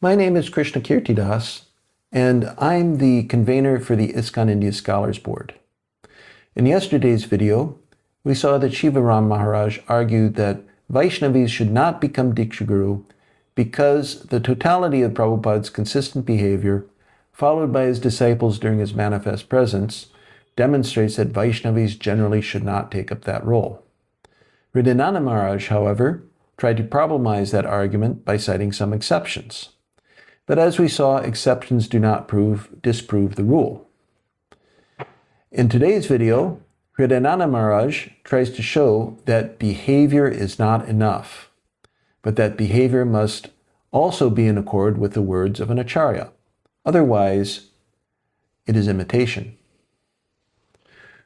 My name is Krishna Kirtidas, and I'm the convener for the ISKCON India Scholars Board. In yesterday's video, we saw that Śivarāma Mahārāja argued that Vaishnavis should not become Diksha Guru because the totality of Prabhupada's consistent behavior, followed by his disciples during his manifest presence, demonstrates that Vaishnavis generally should not take up that role. Hṛdayānanda Mahārāja, however, tried to problematize that argument by citing some exceptions. But as we saw, exceptions do not disprove the rule. In today's video, Hṛdayānanda Mahārāja tries to show that behavior is not enough, but that behavior must also be in accord with the words of an acharya. Otherwise, it is imitation.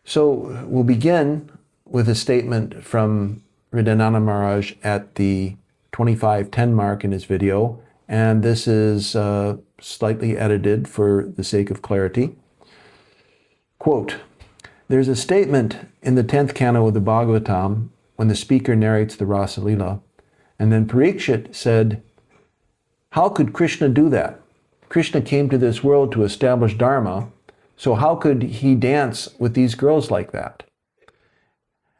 So we'll begin with a statement from Hṛdayānanda Mahārāja at the 25:10 mark in his video, and this is slightly edited for the sake of clarity. Quote, "There's a statement in the 10th canto of the Bhagavatam when the speaker narrates the Rasa Lila, and then Parikshit said, 'How could Krishna do that? Krishna came to this world to establish Dharma, so how could he dance with these girls like that?'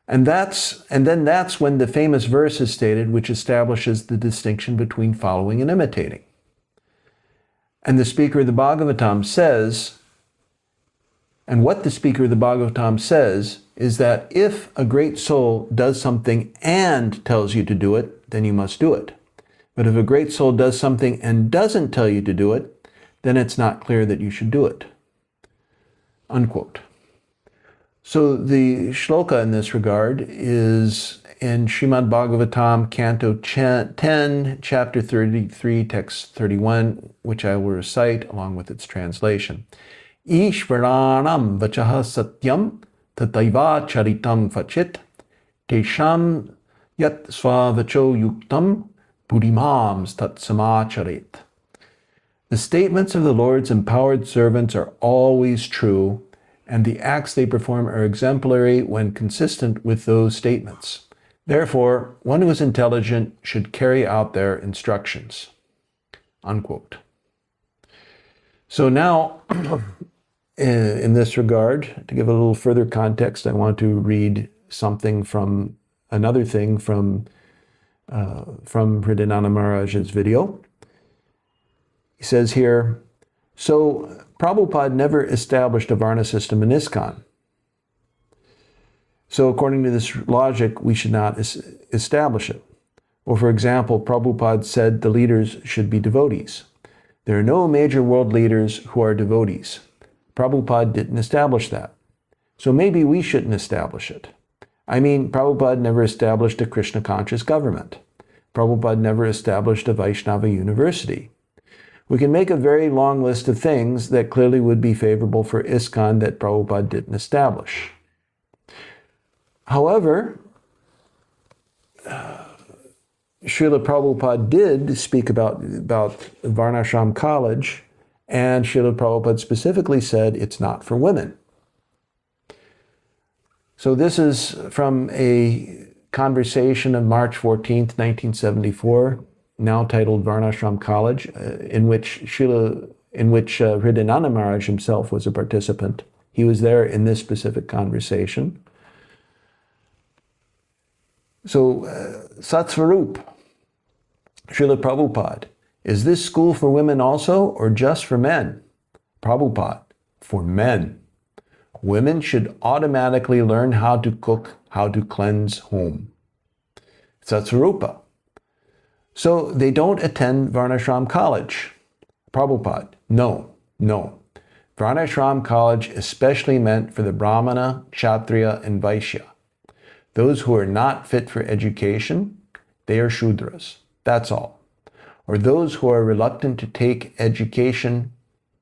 And then that's when the famous verse is stated, which establishes the distinction between following and imitating. And the speaker of the Bhagavatam says, and what the speaker of the Bhagavatam says is that if a great soul does something and tells you to do it, then you must do it. But if a great soul does something and doesn't tell you to do it, then it's not clear that you should do it." Unquote. So the shloka in this regard is in Srimad Bhagavatam, Canto 10, Chapter 33, Text 31, which I will recite along with its translation. Ishvaranam vachaha satyam tataiva charitam vachit tesham yat svavacho yuktam buddhimams tat samacharet. The statements of the Lord's empowered servants are always true, and the acts they perform are exemplary when consistent with those statements. Therefore, one who is intelligent should carry out their instructions." Unquote. So now, in this regard, to give a little further context, I want to read something from another thing from Hṛdayānanda Mahārāja's video. He says here, "So Prabhupada never established a Varna system in ISKCON. So according to this logic, we should not establish it. Or for example, Prabhupada said the leaders should be devotees. There are no major world leaders who are devotees. Prabhupada didn't establish that. So maybe we shouldn't establish it. I mean, Prabhupada never established a Krishna-conscious government. Prabhupada never established a Vaishnava university. We can make a very long list of things that clearly would be favorable for ISKCON that Prabhupada didn't establish. However, Srila Prabhupada did speak about Varnashram College, and Srila Prabhupada specifically said it's not for women. So this is from a conversation of March 14th, 1974, now titled Varnashram College, in which Hṛdayānanda Mahārāja himself was a participant. He was there in this specific conversation. So, Satsvarup, Srila Prabhupada, is this school for women also, or just for men? Prabhupada, for men. Women should automatically learn how to cook, how to cleanse home. Satsvarupa. So they don't attend Varnashram College. Prabhupada, no. Varnashram College especially meant for the Brahmana, Kshatriya, and Vaishya. Those who are not fit for education, they are Shudras. That's all. Or those who are reluctant to take education,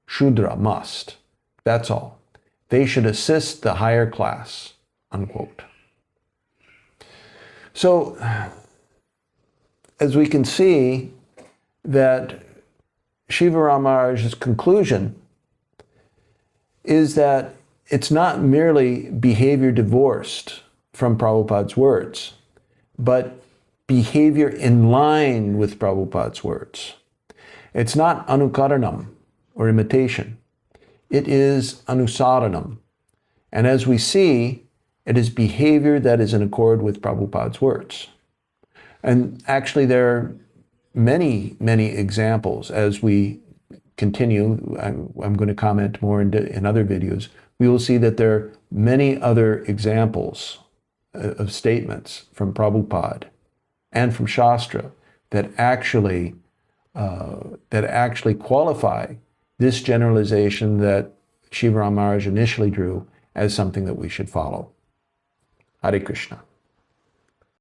Shudra must. That's all. They should assist the higher class." Unquote. So, as we can see, that Śivarāma Mahārāja's conclusion is that it's not merely behavior divorced from Prabhupada's words, but behavior in line with Prabhupada's words. It's not anukaranam or imitation. It is anusaranam. And as we see, it is behavior that is in accord with Prabhupada's words. And actually there are many, many examples as we continue. I'm going to comment more in other videos. We will see that there are many other examples of statements from Prabhupada and from Shastra that actually qualify this generalization that Śivarāma Mahārāja initially drew as something that we should follow. Hare Krishna.